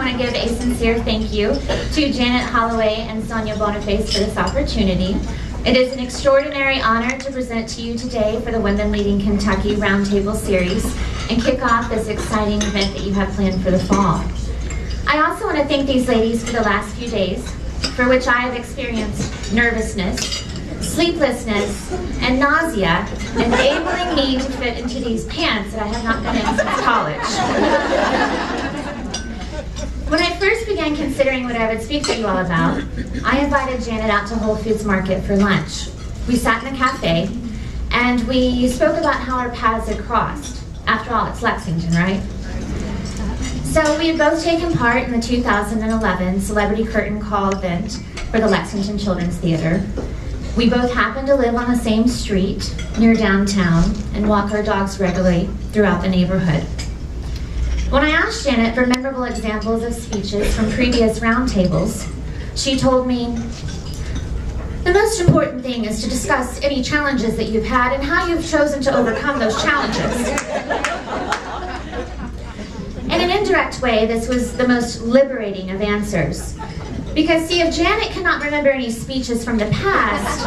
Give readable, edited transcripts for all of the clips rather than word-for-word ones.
want to give a sincere thank you to Janet Holloway and Sonia Boniface for this opportunity. It is an extraordinary honor to present to you today for the Women Leading Kentucky Roundtable Series and kick off this exciting event that you have planned for the fall. I also want to thank these ladies for the last few days, for which I have experienced nervousness, sleeplessness, and nausea, enabling me to fit into these pants that I have not been in since college. When I first began considering what I would speak to you all about, I invited Janet out to Whole Foods Market for lunch. We sat in a cafe, and we spoke about how our paths had crossed. After all, it's Lexington, right? So we had both taken part in the 2011 Celebrity Curtain Call event for the Lexington Children's Theater. We both happened to live on the same street near downtown and walk our dogs regularly throughout the neighborhood. When I asked Janet for memorable examples of speeches from previous roundtables, she told me, "The most important thing is to discuss any challenges that you've had and how you've chosen to overcome those challenges." In an indirect way, this was the most liberating of answers. Because see, if Janet cannot remember any speeches from the past,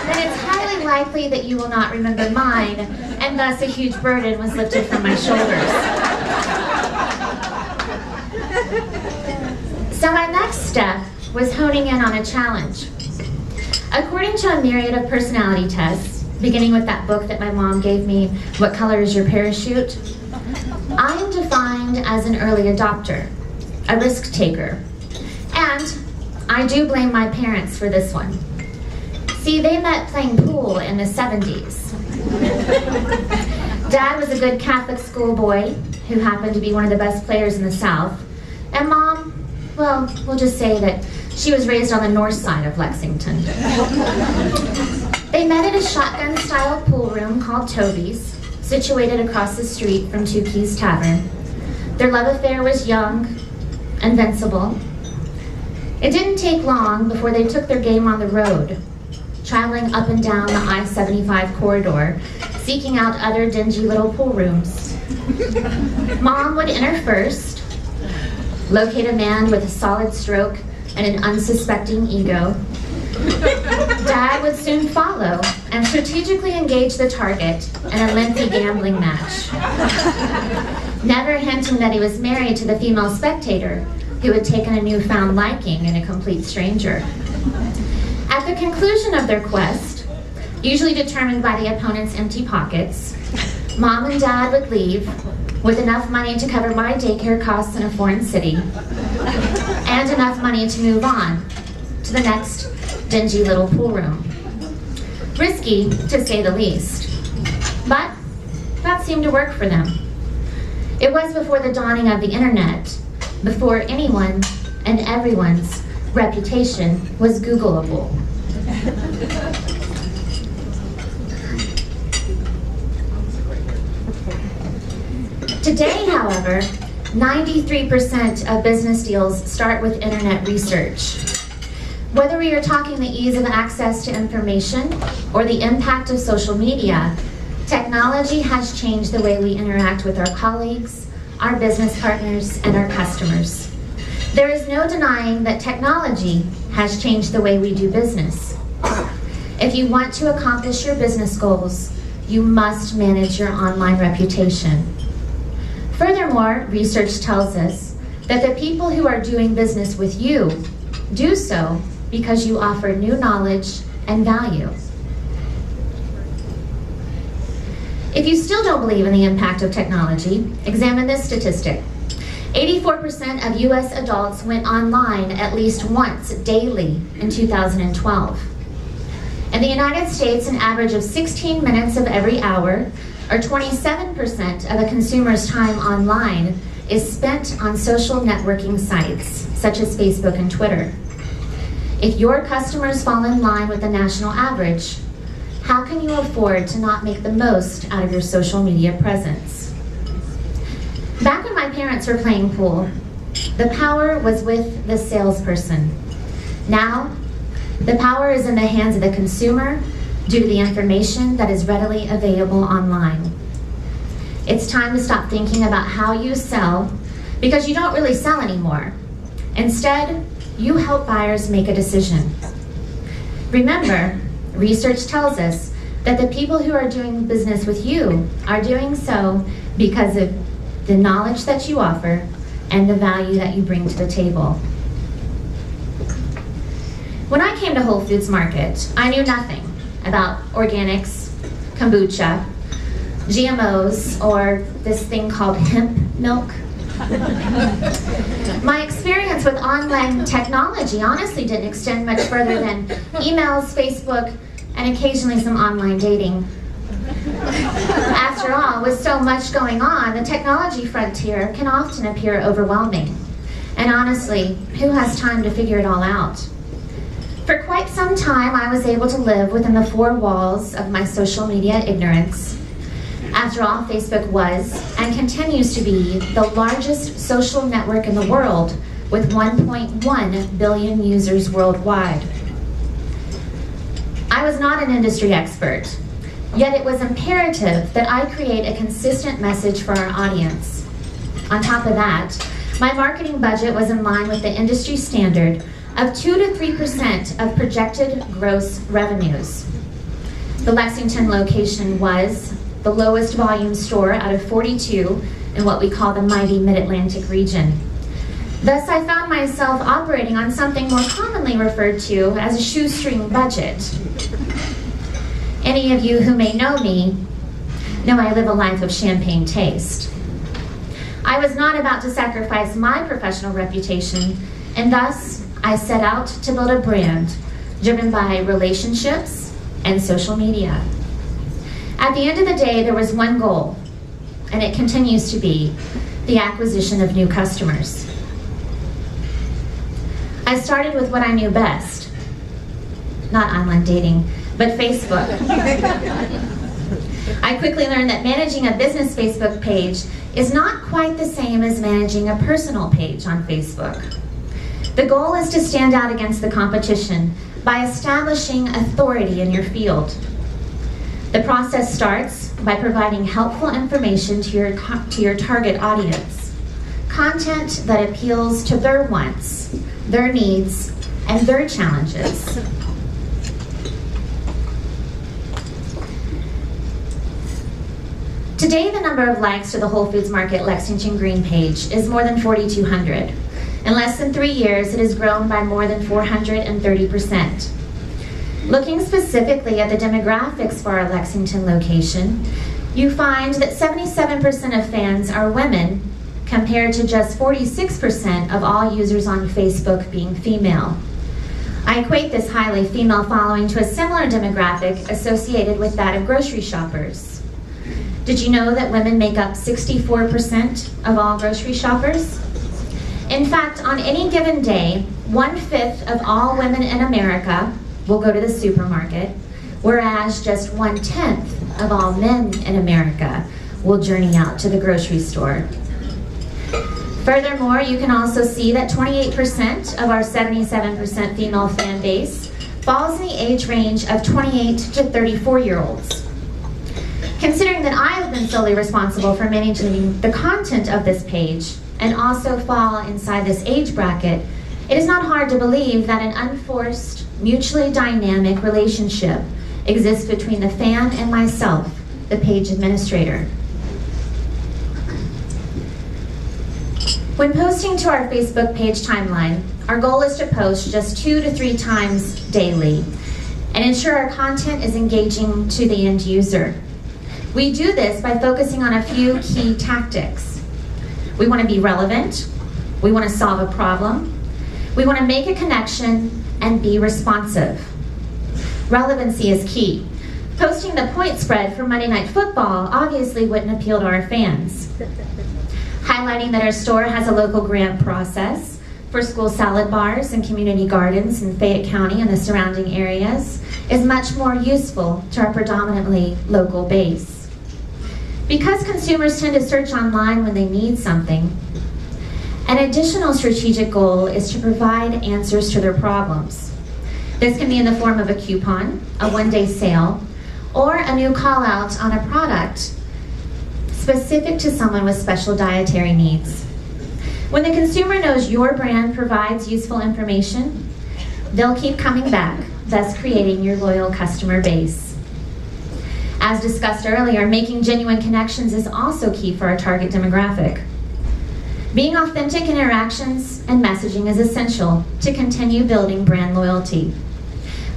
then it's highly likely that you will not remember mine, and thus a huge burden was lifted from my shoulders. So my next step was honing in on a challenge. According to a myriad of personality tests, beginning with that book that my mom gave me, What Color is Your Parachute?, I am defined as an early adopter, a risk taker. And I do blame my parents for this one. See, they met playing pool in the 70s. Dad was a good Catholic schoolboy who happened to be one of the best players in the South. And Mom, well, we'll just say that she was raised on the north side of Lexington. They met at a shotgun-style pool room called Toby's, situated across the street from Two Keys Tavern. Their love affair was young, invincible. It didn't take long before they took their game on the road, traveling up and down the I-75 corridor, seeking out other dingy little pool rooms. Mom would enter first, locate a man with a solid stroke and an unsuspecting ego. Dad would soon follow and strategically engage the target in a lengthy gambling match, never hinting that he was married to the female spectator who had taken a newfound liking in a complete stranger. At the conclusion of their quest, usually determined by the opponent's empty pockets, Mom and Dad would leave with enough money to cover my daycare costs in a foreign city and enough money to move on to the next dingy little pool room. Risky, to say the least, but that seemed to work for them. It was before the dawning of the internet, before anyone and everyone's reputation was Googleable. Today, however, 93% of business deals start with internet research. Whether we are talking the ease of access to information or the impact of social media, technology has changed the way we interact with our colleagues, our business partners, and our customers. There is no denying that technology has changed the way we do business. If you want to accomplish your business goals, you must manage your online reputation. Furthermore, research tells us that the people who are doing business with you do so because you offer new knowledge and value. If you still don't believe in the impact of technology, examine this statistic. 84% of US adults went online at least once daily in 2012. In the United States, an average of 16 minutes of every hour, or 27% of a consumer's time online, is spent on social networking sites, such as Facebook and Twitter. If your customers fall in line with the national average, how can you afford to not make the most out of your social media presence? Back when my parents were playing pool, the power was with the salesperson. Now, the power is in the hands of the consumer due to the information that is readily available online. It's time to stop thinking about how you sell because you don't really sell anymore. Instead, you help buyers make a decision. Remember, research tells us that the people who are doing business with you are doing so because of the knowledge that you offer and the value that you bring to the table. When I came to Whole Foods Market, I knew nothing about organics, kombucha, GMOs, or this thing called hemp milk. My experience with online technology honestly didn't extend much further than emails, Facebook, and occasionally some online dating. After all, with so much going on, the technology frontier can often appear overwhelming. And honestly, who has time to figure it all out? For quite some time, I was able to live within the four walls of my social media ignorance. After all, Facebook was and continues to be the largest social network in the world with 1.1 billion users worldwide. I was not an industry expert, yet it was imperative that I create a consistent message for our audience. On top of that, my marketing budget was in line with the industry standard of 2 to 3% of projected gross revenues. The Lexington location was the lowest volume store out of 42 in what we call the mighty Mid-Atlantic region. Thus, I found myself operating on something more commonly referred to as a shoestring budget. Any of you who may know me know I live a life of champagne taste. I was not about to sacrifice my professional reputation, and thus I set out to build a brand driven by relationships and social media. At the end of the day, there was one goal, and it continues to be the acquisition of new customers. I started with what I knew best, not online dating, but Facebook. I quickly learned that managing a business Facebook page is not quite the same as managing a personal page on Facebook. The goal is to stand out against the competition by establishing authority in your field. The process starts by providing helpful information to your target audience, content that appeals to their wants, their needs, and their challenges. Today, the number of likes to the Whole Foods Market Lexington Green page is more than 4,200. In less than 3 years, it has grown by more than 430%. Looking specifically at the demographics for our Lexington location, you find that 77% of fans are women, compared to just 46% of all users on Facebook being female. I equate this highly female following to a similar demographic associated with that of grocery shoppers. Did you know that women make up 64% of all grocery shoppers? In fact, on any given day, 1/5 of all women in America will go to the supermarket, whereas just 1/10 of all men in America will journey out to the grocery store. Furthermore, you can also see that 28% of our 77% female fan base falls in the age range of 28 to 34-year-olds. Considering that I have been solely responsible for managing the content of this page and also fall inside this age bracket, it is not hard to believe that an unforced, mutually dynamic relationship exists between the fan and myself, the page administrator. When posting to our Facebook page timeline, our goal is to post just 2 to 3 times daily and ensure our content is engaging to the end user. We do this by focusing on a few key tactics. We want to be relevant, we want to solve a problem, we want to make a connection, and be responsive. Relevancy is key. Posting the point spread for Monday Night Football obviously wouldn't appeal to our fans. Highlighting that our store has a local grant process for school salad bars and community gardens in Fayette County and the surrounding areas is much more useful to our predominantly local base. Because consumers tend to search online when they need something, an additional strategic goal is to provide answers to their problems. This can be in the form of a coupon, a one-day sale, or a new call-out on a product specific to someone with special dietary needs. When the consumer knows your brand provides useful information, they'll keep coming back, thus creating your loyal customer base. As discussed earlier, making genuine connections is also key for our target demographic. Being authentic in interactions and messaging is essential to continue building brand loyalty.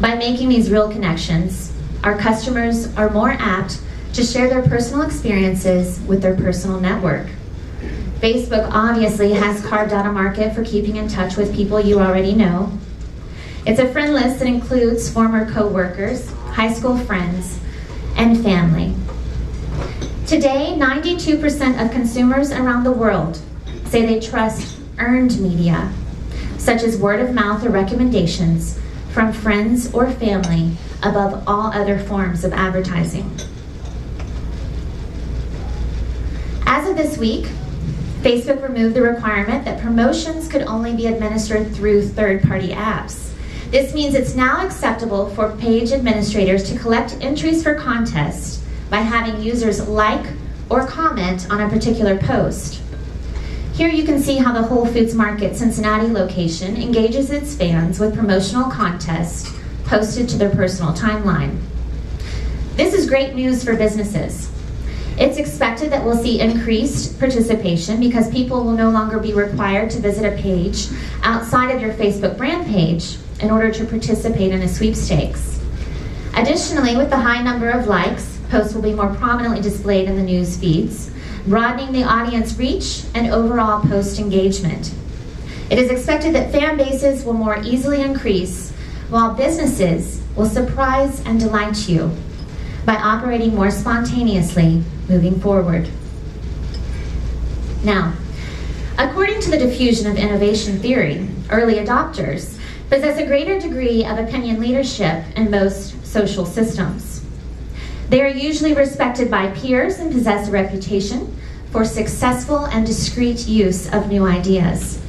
By making these real connections, our customers are more apt to share their personal experiences with their personal network. Facebook obviously has carved out a market for keeping in touch with people you already know. It's a friend list that includes former co-workers, high school friends, and family. Today, 92% of consumers around the world say they trust earned media, such as word of mouth or recommendations from friends or family, above all other forms of advertising. As of this week, Facebook removed the requirement that promotions could only be administered through third-party apps. This means it's now acceptable for page administrators to collect entries for contests by having users like or comment on a particular post. Here you can see how the Whole Foods Market Cincinnati location engages its fans with promotional contests posted to their personal timeline. This is great news for businesses. It's expected that we'll see increased participation because people will no longer be required to visit a page outside of your Facebook brand page in order to participate in a sweepstakes. Additionally, with the high number of likes, posts will be more prominently displayed in the news feeds, broadening the audience reach and overall post engagement. It is expected that fan bases will more easily increase, while businesses will surprise and delight you by operating more spontaneously moving forward. Now, according to the diffusion of innovation theory, early adopters possess a greater degree of opinion leadership in most social systems. They are usually respected by peers and possess a reputation for successful and discreet use of new ideas.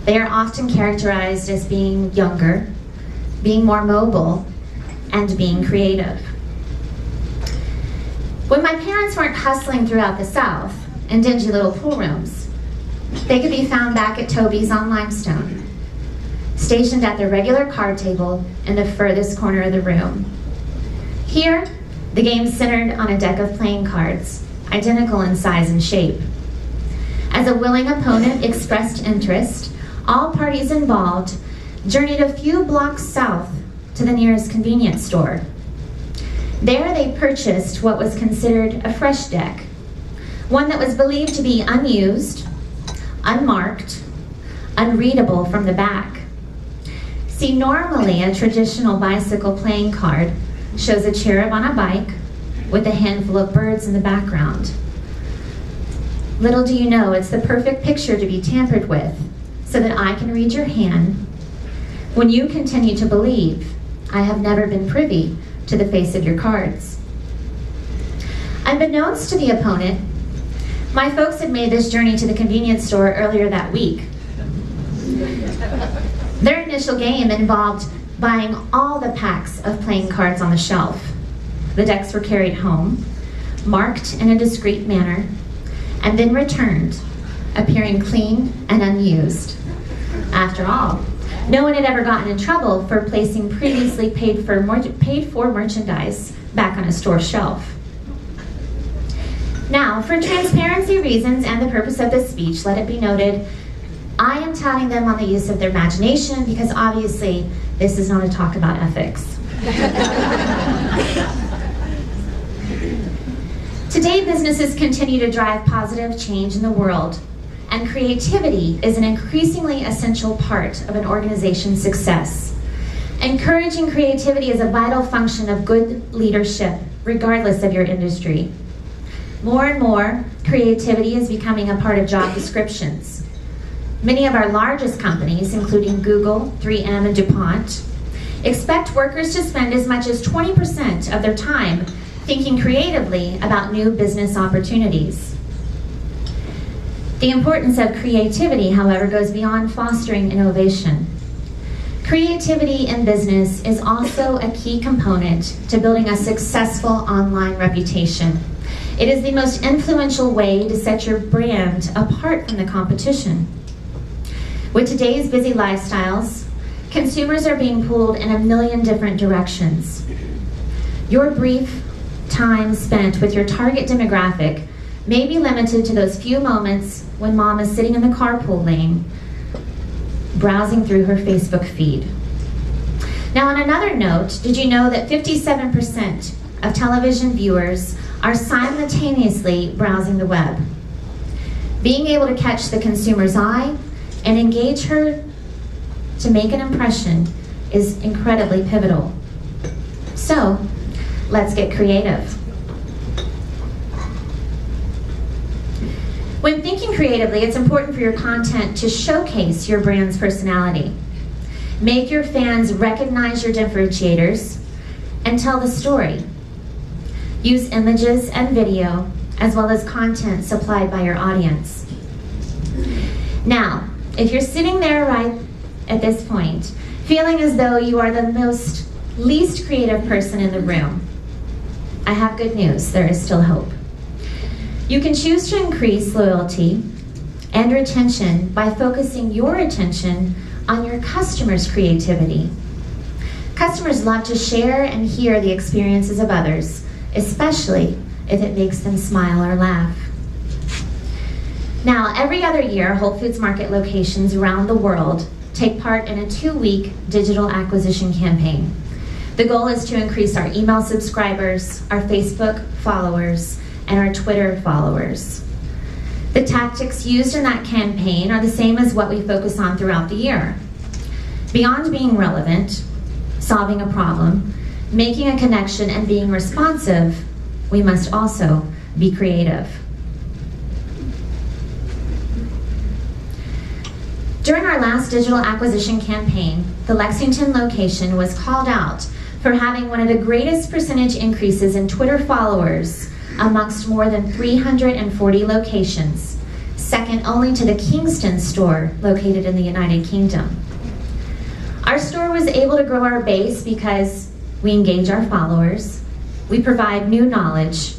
They are often characterized as being younger, being more mobile, and being creative. When my parents weren't hustling throughout the South in dingy little pool rooms, they could be found back at Toby's on Limestone, stationed at their regular card table in the furthest corner of the room. Here, the game centered on a deck of playing cards, identical in size and shape. As a willing opponent expressed interest, all parties involved journeyed a few blocks south to the nearest convenience store. There they purchased what was considered a fresh deck, one that was believed to be unused, unmarked, unreadable from the back. See, normally a traditional bicycle playing card shows a cherub on a bike with a handful of birds in the background. Little do you know, it's the perfect picture to be tampered with so that I can read your hand when you continue to believe I have never been privy to the face of your cards. Unbeknownst to the opponent, my folks had made this journey to the convenience store earlier that week. Their initial game involved buying all the packs of playing cards on the shelf. The decks were carried home, marked in a discreet manner, and then returned, appearing clean and unused. After all, no one had ever gotten in trouble for placing previously paid for merchandise back on a store shelf. Now, for transparency reasons and the purpose of this speech, let it be noted, I am touting them on the use of their imagination because obviously this is not a talk about ethics. Today, businesses continue to drive positive change in the world, and creativity is an increasingly essential part of an organization's success. Encouraging creativity is a vital function of good leadership, regardless of your industry. More and more, creativity is becoming a part of job descriptions. Many of our largest companies, including Google, 3M, and DuPont, expect workers to spend as much as 20% of their time thinking creatively about new business opportunities. The importance of creativity, however, goes beyond fostering innovation. Creativity in business is also a key component to building a successful online reputation. It is the most influential way to set your brand apart from the competition. With today's busy lifestyles, consumers are being pulled in a million different directions. Your brief time spent with your target demographic may be limited to those few moments when mom is sitting in the carpool lane, browsing through her Facebook feed. Now, on another note, did you know that 57% of television viewers are simultaneously browsing the web? Being able to catch the consumer's eye and engage her to make an impression is incredibly pivotal. So, let's get creative. When thinking creatively, it's important for your content to showcase your brand's personality. Make your fans recognize your differentiators and tell the story. Use images and video as well as content supplied by your audience. Now, if you're sitting there right at this point, feeling as though you are the least creative person in the room, I have good news, there is still hope. You can choose to increase loyalty and retention by focusing your attention on your customers' creativity. Customers love to share and hear the experiences of others, especially if it makes them smile or laugh. Now, every other year, Whole Foods Market locations around the world take part in a 2-week digital acquisition campaign. The goal is to increase our email subscribers, our Facebook followers, and our Twitter followers. The tactics used in that campaign are the same as what we focus on throughout the year. Beyond being relevant, solving a problem, making a connection, and being responsive, we must also be creative. During our last digital acquisition campaign, the Lexington location was called out for having one of the greatest percentage increases in Twitter followers amongst more than 340 locations, second only to the Kingston store located in the United Kingdom. Our store was able to grow our base because we engage our followers, we provide new knowledge,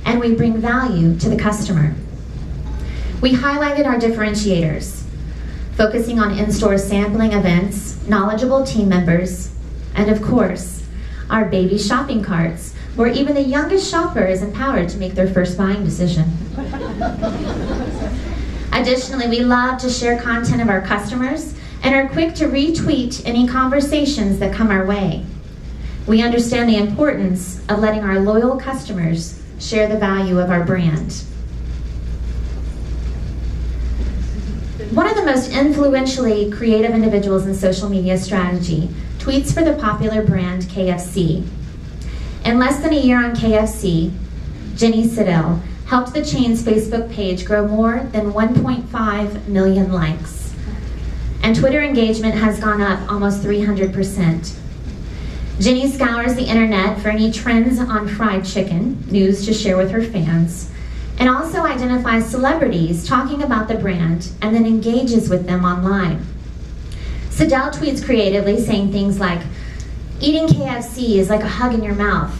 and we bring value to the customer. We highlighted our differentiators, focusing on in-store sampling events, knowledgeable team members, and of course, our baby shopping carts, where even the youngest shopper is empowered to make their first buying decision. Additionally, we love to share content of our customers and are quick to retweet any conversations that come our way. We understand the importance of letting our loyal customers share the value of our brand. One of the most influentially creative individuals in social media strategy tweets for the popular brand KFC. In less than a year on KFC, Jenny Siddell helped the chain's Facebook page grow more than 1.5 million likes. And Twitter engagement has gone up almost 300%. Jenny scours the internet for any trends on fried chicken, news to share with her fans, and also identifies celebrities talking about the brand and then engages with them online. Siddell tweets creatively, saying things like, "Eating KFC is like a hug in your mouth."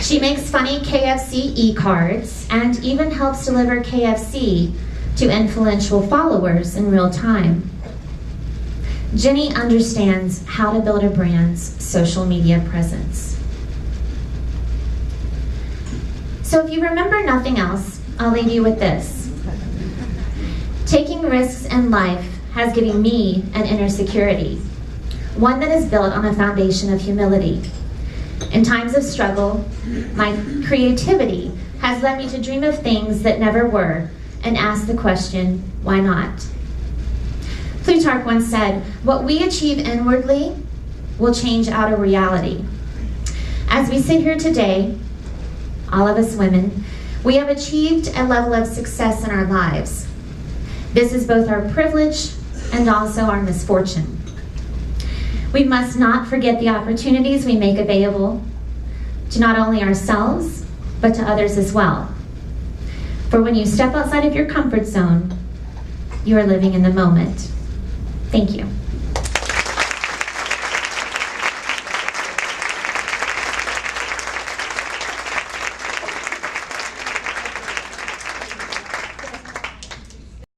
She makes funny KFC e-cards and even helps deliver KFC to influential followers in real time. Jenny understands how to build a brand's social media presence. So if you remember nothing else, I'll leave you with this. Taking risks in life has given me an inner security, one that is built on a foundation of humility. In times of struggle, my creativity has led me to dream of things that never were and ask the question, why not? Plutarch once said, "What we achieve inwardly will change outer reality." As we sit here today, all of us women, we have achieved a level of success in our lives. This is both our privilege and also our misfortune. We must not forget the opportunities we make available to not only ourselves, but to others as well. For when you step outside of your comfort zone, you are living in the moment. Thank you.